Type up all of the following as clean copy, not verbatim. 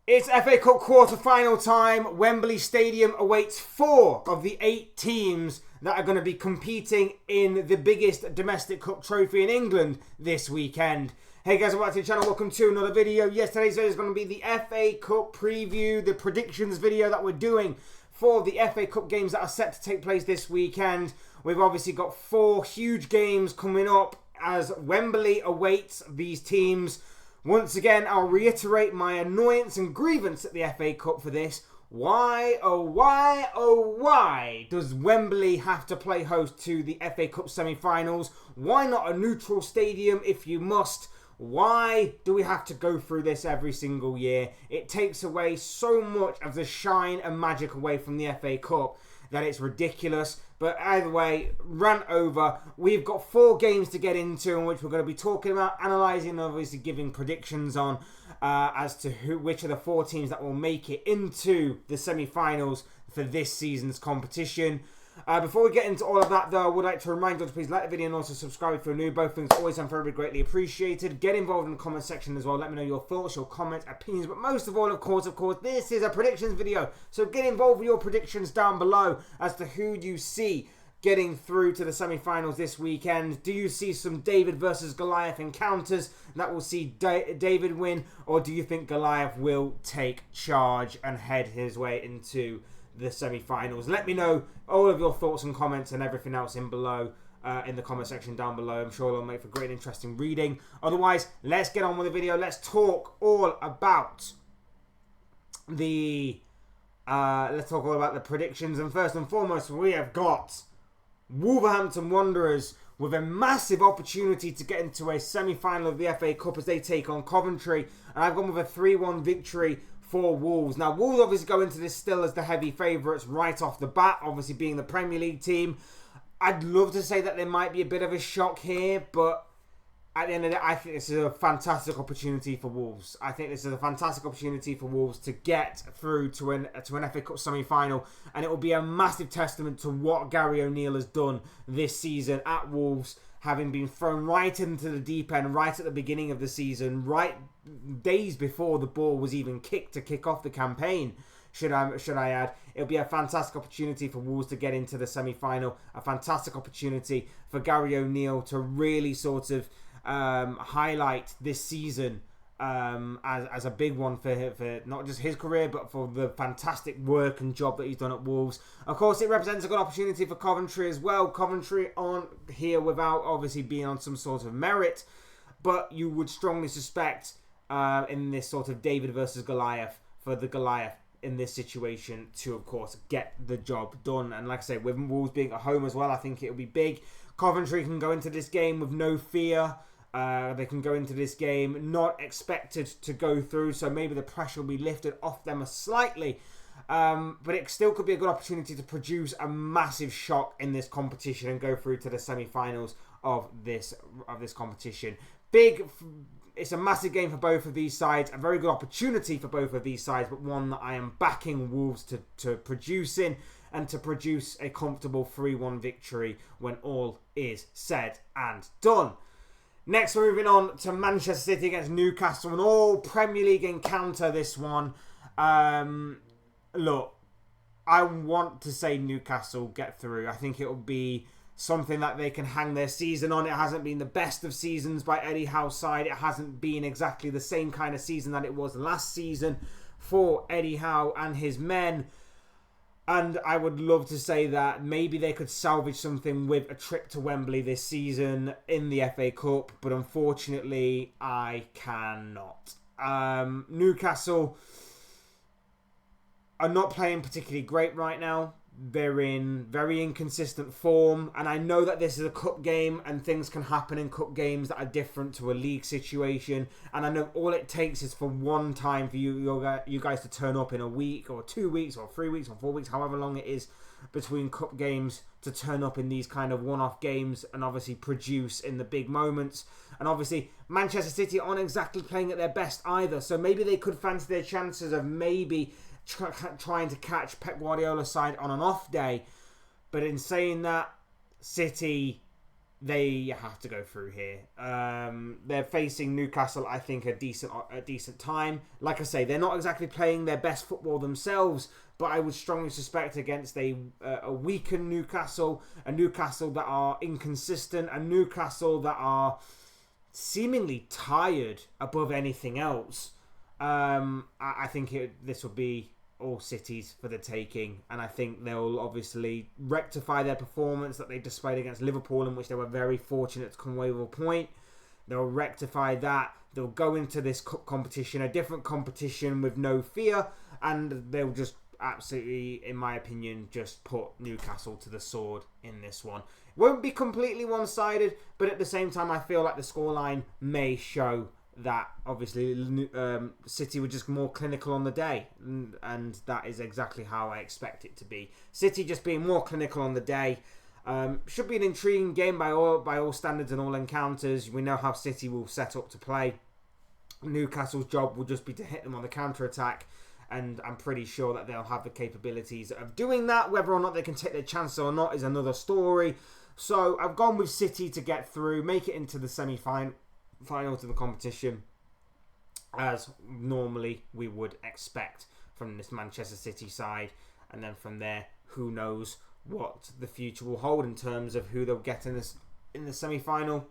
It's FA Cup quarter-final time. Wembley Stadium awaits 4 of the 8 teams that are going to be competing in the biggest domestic cup trophy in England this weekend. Hey guys, welcome to the channel. Welcome to another video. Yes, today's video is going to be the FA Cup preview, the predictions video that we're doing for the FA Cup games that are set to take place this weekend. We've obviously got 4 huge games coming up as Wembley awaits these teams. Once again, I'll reiterate my annoyance and grievance at the FA Cup for this. Why, oh why does Wembley have to play host to the FA Cup semi-finals? Why not a neutral stadium if you must? Why do we have to go through this every single year? It takes away so much of the shine and magic away from the FA Cup that it's ridiculous. But either way, rant over. We've got 4 games to get into in which we're going to be talking about, analysing, and obviously giving predictions on as to which of the 4 teams that will make it into the semi-finals for this season's competition. Before we get into all of that though, I would like to remind you to please like the video and also subscribe if you're new. Both things always and very greatly appreciated. Get involved in the comment section as well. Let me know your thoughts, your comments, opinions. But most of all, of course, this is a predictions video. So get involved with your predictions down below as to who you see getting through to the semi-finals this weekend. Do you see some David versus Goliath encounters that will see David win? Or do you think Goliath will take charge and head his way into the semi-finals? Let me know all of your thoughts and comments and everything else in the comment section down below. I'm sure it'll make for great interesting reading. Otherwise, let's get on with the video. Let's talk all about the predictions. And first and foremost, we have got Wolverhampton Wanderers with a massive opportunity to get into a semi-final of the FA Cup as they take on Coventry. And I've gone with a 3-1 victory for Wolves. Now, Wolves obviously go into this still as the heavy favourites right off the bat, obviously being the Premier League team. I'd love to say that there might be a bit of a shock here, but at the end of the day, I think this is a fantastic opportunity for Wolves. I think this is a fantastic opportunity for Wolves to get through to an FA Cup semi-final, and it will be a massive testament to what Gary O'Neill has done this season at Wolves, having been thrown right into the deep end right at the beginning of the season, right days before the ball was even kicked to kick off the campaign, should I add. It'll be a fantastic opportunity for Wolves to get into the semi-final, a fantastic opportunity for Gary O'Neill to really sort of highlight this season as a big one for not just his career, but for the fantastic work and job that he's done at Wolves. Of course, it represents a good opportunity for Coventry as well. Coventry aren't here without obviously being on some sort of merit, but you would strongly suspect in this sort of David versus Goliath, for the Goliath in this situation to, of course, get the job done. And like I say, with Wolves being at home as well, I think it'll be big. Coventry can go into this game with no fear. They can go into this game not expected to go through, so maybe the pressure will be lifted off them slightly. But it still could be a good opportunity to produce a massive shock in this competition and go through to the semi-finals of this competition. It's a massive game for both of these sides, a very good opportunity for both of these sides, but one that I am backing Wolves to produce in, and to produce a comfortable 3-1 victory when all is said and done. Next, we're moving on to Manchester City against Newcastle, an all Premier League encounter, this one. Look, I want to say Newcastle get through. I think it will be something that they can hang their season on. It hasn't been the best of seasons by Eddie Howe's side. It hasn't been exactly the same kind of season that it was last season for Eddie Howe and his men. And I would love to say that maybe they could salvage something with a trip to Wembley this season in the FA Cup. But unfortunately, I cannot. Newcastle are not playing particularly great right now. They're in very inconsistent form, and I know that this is a cup game and things can happen in cup games that are different to a league situation, and I know all it takes is for one time for you guys to turn up in a week or 2 weeks or 3 weeks or 4 weeks, however long it is between cup games, to turn up in these kind of one-off games and obviously produce in the big moments. And obviously Manchester City aren't exactly playing at their best either, so maybe they could fancy their chances of maybe trying to catch Pep Guardiola's side on an off day. But in saying that, City they have to go through here. They're facing Newcastle, I think, a decent time. Like I say, they're not exactly playing their best football themselves, but I would strongly suspect against a weakened Newcastle, a Newcastle that are inconsistent, a Newcastle that are seemingly tired above anything else. I think this will be all City's for the taking, and I think they'll obviously rectify their performance that they displayed against Liverpool, in which they were very fortunate to come away with a point. They'll rectify that. They'll go into this cup competition, a different competition with no fear, and they'll just absolutely, in my opinion, just put Newcastle to the sword in this one. Won't be completely one-sided, but at the same time, I feel like the scoreline may show that obviously City were just more clinical on the day, and that is exactly how I expect it to be. City just being more clinical on the day. Should be an intriguing game by all standards and all encounters. We know how City will set up to play. Newcastle's job will just be to hit them on the counter-attack, and I'm pretty sure that they'll have the capabilities of doing that. Whether or not they can take their chances or not is another story. So I've gone with City to get through, make it into the semi-final to the competition, as normally we would expect from this Manchester City side. And then from there, who knows what the future will hold in terms of who they'll get in the semi-final,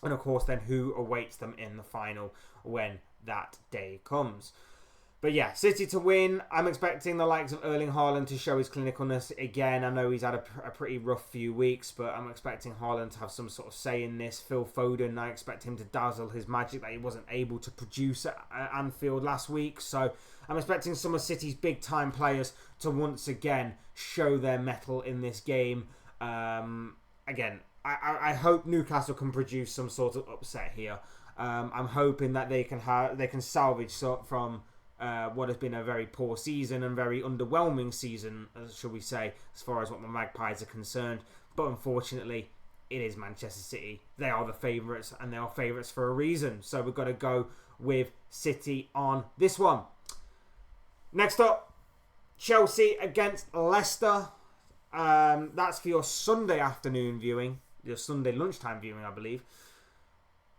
and of course then who awaits them in the final when that day comes. But yeah, City to win. I'm expecting the likes of Erling Haaland to show his clinicalness again. I know he's had a pretty rough few weeks, but I'm expecting Haaland to have some sort of say in this. Phil Foden, I expect him to dazzle his magic that he wasn't able to produce at Anfield last week. So I'm expecting some of City's big-time players to once again show their mettle in this game. Again, I hope Newcastle can produce some sort of upset here. I'm hoping that they can salvage from what has been a very poor season and very underwhelming season, shall we say, as far as what the Magpies are concerned. But unfortunately, it is Manchester City. They are the favourites, and they are favourites for a reason. So we've got to go with City on this one. Next up, Chelsea against Leicester. That's for your Sunday afternoon viewing, your Sunday lunchtime viewing, I believe.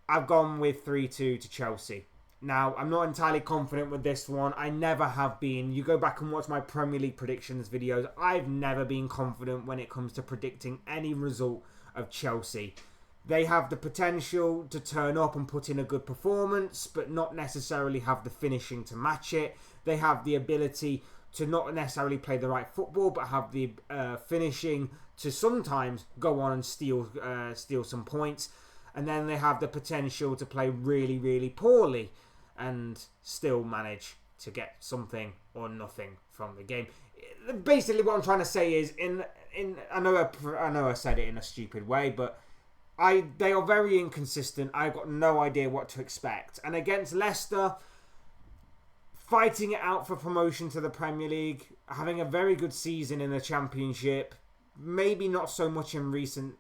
I've gone with 3-2 to Chelsea. Now, I'm not entirely confident with this one. I never have been. You go back and watch my Premier League predictions videos. I've never been confident when it comes to predicting any result of Chelsea. They have the potential to turn up and put in a good performance, but not necessarily have the finishing to match it. They have the ability to not necessarily play the right football, but have the finishing to sometimes go on and steal some points. And then they have the potential to play really, really poorly and still manage to get something or nothing from the game. Basically, what I'm trying to say is, I know I said it in a stupid way, but they are very inconsistent. I've got no idea what to expect. And against Leicester, fighting it out for promotion to the Premier League, having a very good season in the Championship. Maybe not so much in recent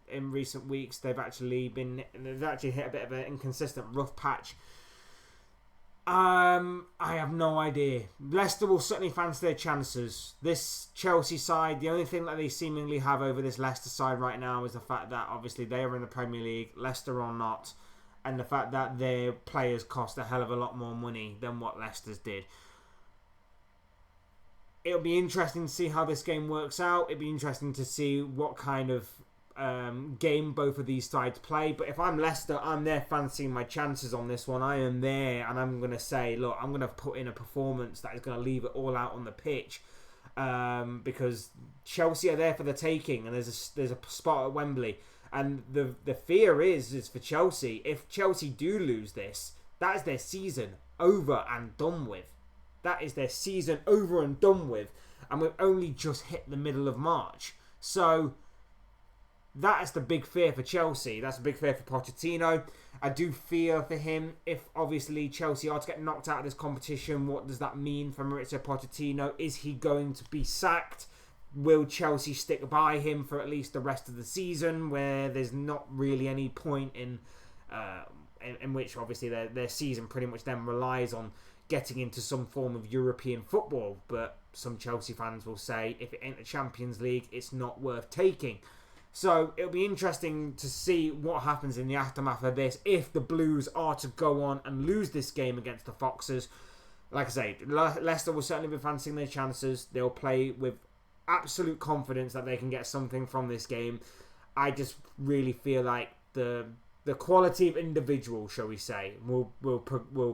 weeks. They've actually hit a bit of an inconsistent rough patch. I have no idea. Leicester will certainly fancy their chances. This Chelsea side, the only thing that they seemingly have over this Leicester side right now is the fact that obviously they are in the Premier League, Leicester are not, and the fact that their players cost a hell of a lot more money than what Leicester's did. It'll be interesting to see how this game works out. It'll be interesting to see what kind of game both of these sides play. But if I'm Leicester, I'm there fancying my chances on this one. I am there, and I'm going to say, look, I'm going to put in a performance that is going to leave it all out on the pitch. Because Chelsea are there for the taking, and there's a spot at Wembley. And the fear is for Chelsea, if Chelsea do lose this, that is their season over and done with. That is their season over and done with. And we've only just hit the middle of March. So that is the big fear for Chelsea. That's a big fear for Pochettino. I do fear for him if obviously Chelsea are to get knocked out of this competition. What does that mean for Mauricio Pochettino? Is he going to be sacked? Will Chelsea stick by him for at least the rest of the season, where there's not really any point in which obviously their season pretty much then relies on getting into some form of European football? But some Chelsea fans will say if it ain't the Champions League, it's not worth taking. So it'll be interesting to see what happens in the aftermath of this if the Blues are to go on and lose this game against the Foxes. Like I say, Leicester will certainly be fancying their chances. They'll play with absolute confidence that they can get something from this game. I just really feel like the quality of individual, shall we say, will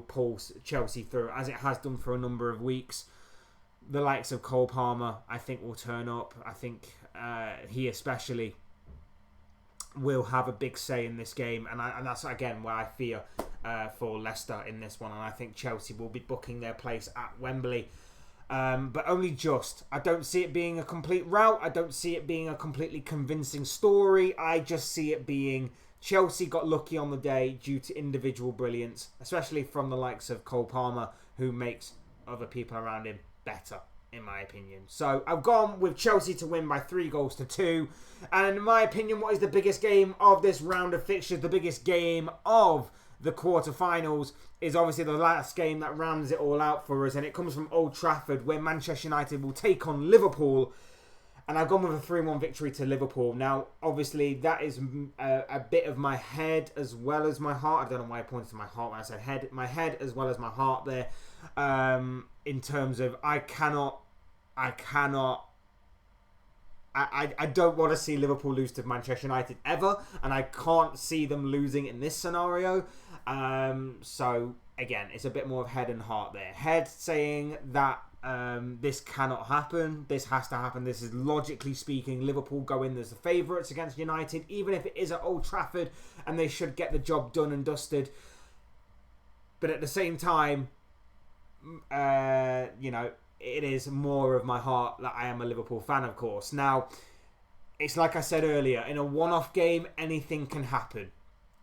pull Chelsea through, as it has done for a number of weeks. The likes of Cole Palmer, I think, will turn up. I think he especially will have a big say in this game, and that's again where I fear for Leicester in this one. And I think Chelsea will be booking their place at Wembley. But only just. I don't see it being a complete rout. I don't see it being a completely convincing story. I just see it being Chelsea got lucky on the day due to individual brilliance, especially from the likes of Cole Palmer, who makes other people around him better, in my opinion. So I've gone with Chelsea to win by 3-2. And in my opinion, what is the biggest game of this round of fixtures, the biggest game of the quarterfinals, is obviously the last game that rounds it all out for us, and it comes from Old Trafford, where Manchester United will take on Liverpool, and I've gone with a 3-1 victory to Liverpool. Now, obviously, that is a bit of my head as well as my heart. I don't know why I pointed to my heart when I said head. My head as well as my heart there, in terms of I don't want to see Liverpool lose to Manchester United ever, and I can't see them losing in this scenario. So again, it's a bit more of head and heart there. Head saying that this cannot happen. This has to happen. This is logically speaking. Liverpool go in as the favourites against United, even if it is at Old Trafford, and they should get the job done and dusted. But at the same time, it is more of my heart that I am a Liverpool fan, of course. Now, it's like I said earlier, in a one-off game, anything can happen.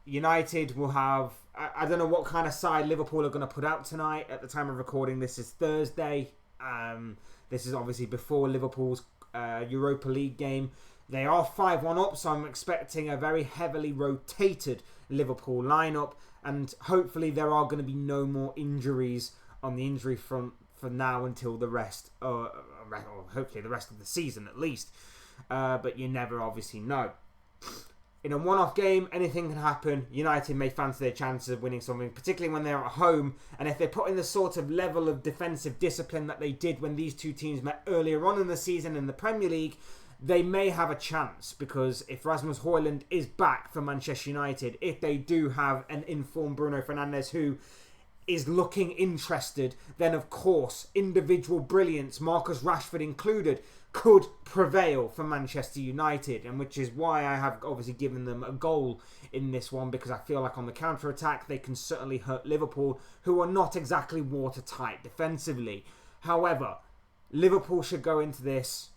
United will have... I don't know what kind of side Liverpool are going to put out tonight. At the time of recording, this is Thursday. This is obviously before Liverpool's Europa League game. They are 5-1 up, so I'm expecting a very heavily rotated Liverpool lineup. And hopefully there are going to be no more injuries on the injury front for now until the rest, or hopefully the rest of the season at least. But you never obviously know. In a one-off game, anything can happen. United may fancy their chances of winning something, particularly when they're at home. And if they put in the sort of level of defensive discipline that they did when these two teams met earlier on in the season in the Premier League, they may have a chance. Because if Rasmus Højlund is back for Manchester United, if they do have an informed Bruno Fernandes who is looking interested, then of course individual brilliance, Marcus Rashford included, could prevail for Manchester United, and which is why I have obviously given them a goal in this one, because I feel like on the counter-attack they can certainly hurt Liverpool, who are not exactly watertight defensively. However, Liverpool should go into this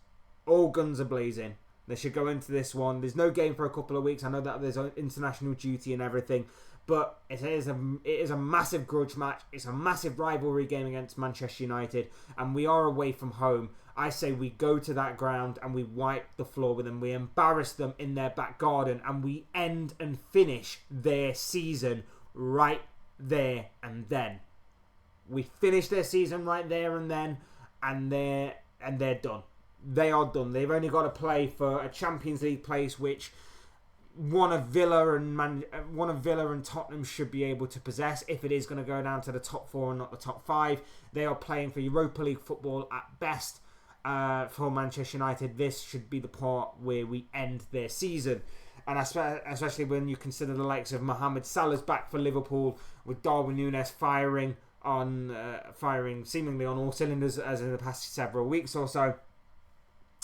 all guns are blazing. They should go into this one. There's no game for a couple of weeks. I know that there's international duty and everything, but it is a massive grudge match. It's a massive rivalry game against Manchester United, and we are away from home. I say we go to that ground and we wipe the floor with them. We embarrass them in their back garden, and we end and finish their season right there and then. We finish their season right there and then, and they're done. They are done. They've only got to play for a Champions League place, which one of Villa and Tottenham should be able to possess if it is going to go down to the top 4 and not the top 5. They are playing for Europa League football at best. For Manchester United, this should be the part where we end their season, and especially when you consider the likes of Mohamed Salah's back for Liverpool, with Darwin Núñez firing seemingly on all cylinders as in the past several weeks or so.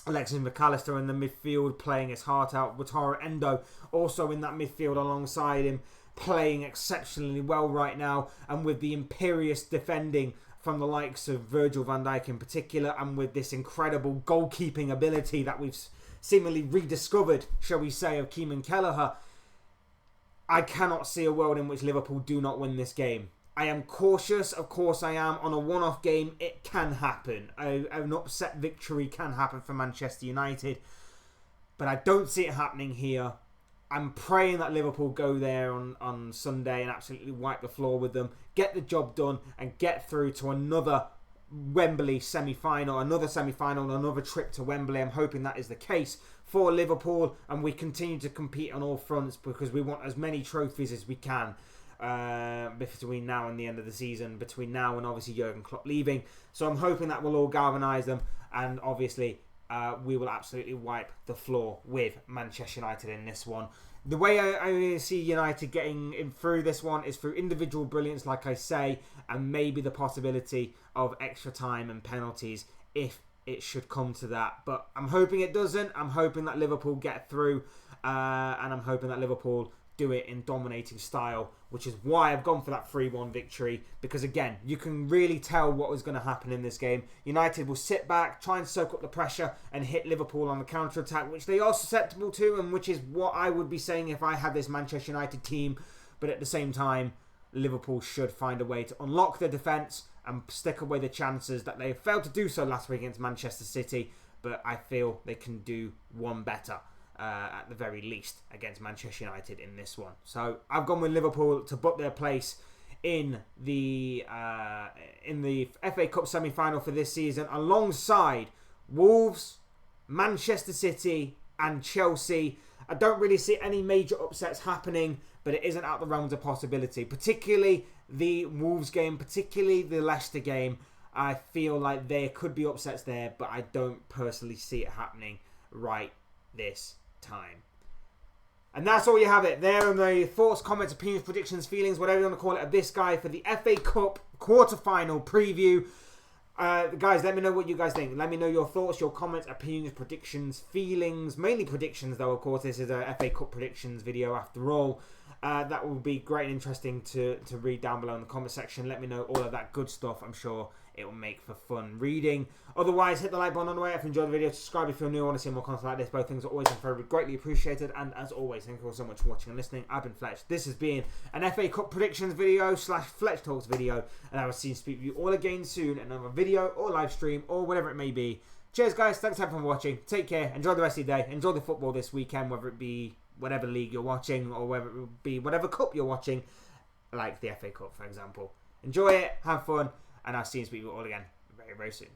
Alexis McAllister in the midfield playing his heart out. Wataru Endo also in that midfield alongside him, playing exceptionally well right now, and with the imperious defending from the likes of Virgil van Dijk in particular, and with this incredible goalkeeping ability that we've seemingly rediscovered, shall we say, of Keeman Kelleher, I cannot see a world in which Liverpool do not win this game. I am cautious, of course I am. On a one-off game, it can happen. An upset victory can happen for Manchester United, but I don't see it happening here. I'm praying that Liverpool go there on Sunday and absolutely wipe the floor with them, get the job done, and get through to another Wembley semi-final, another semi-final, another trip to Wembley. I'm hoping that is the case for Liverpool, and we continue to compete on all fronts because we want as many trophies as we can between now and the end of the season, between now and obviously Jurgen Klopp leaving. So I'm hoping that will all galvanise them, and obviously we will absolutely wipe the floor with Manchester United in this one. The way I see United getting in through this one is through individual brilliance, like I say, and maybe the possibility of extra time and penalties if it should come to that. But I'm hoping it doesn't. I'm hoping that Liverpool get through, and I'm hoping that Liverpool do it in dominating style, which is why I've gone for that 3-1 victory, because again, you can really tell what was going to happen in this game. United will sit back, try and soak up the pressure and hit Liverpool on the counter-attack, which they are susceptible to, and which is what I would be saying if I had this Manchester United team. But at the same time, Liverpool should find a way to unlock their defence and stick away the chances that they failed to do so last week against Manchester City, but I feel they can do one better. At the very least against Manchester United in this one. So I've gone with Liverpool to book their place in the FA Cup semi-final for this season, alongside Wolves, Manchester City and Chelsea. I don't really see any major upsets happening, but it isn't out the realms of possibility, particularly the Wolves game, particularly the Leicester game. I feel like there could be upsets there, but I don't personally see it happening right this time. And that's all you have it there on the thoughts, comments, opinions, predictions, feelings, whatever you want to call it, of this guy for the FA Cup quarter-final preview. Guys, let me know what you guys think. Let me know your thoughts, your comments, opinions, predictions, feelings. Mainly predictions, though, of course. This is a FA Cup predictions video after all. That will be great and interesting to read down below in the comment section. Let me know all of that good stuff. I'm sure it will make for fun reading. Otherwise, hit the like button on the way if you enjoyed the video. Subscribe if you're new and want to see more content like this. Both things are always and very greatly appreciated. And as always, thank you all so much for watching and listening. I've been Fletch. This has been an FA Cup predictions video / Fletch Talks video. And I will see and speak with you all again soon in another video or live stream or whatever it may be. Cheers, guys. Thanks everyone for watching. Take care. Enjoy the rest of your day. Enjoy the football this weekend, whether it be whatever league you're watching or whether it be whatever cup you're watching, like the FA Cup, for example. Enjoy it. Have fun. And I'll see and speak with you all again very, very soon.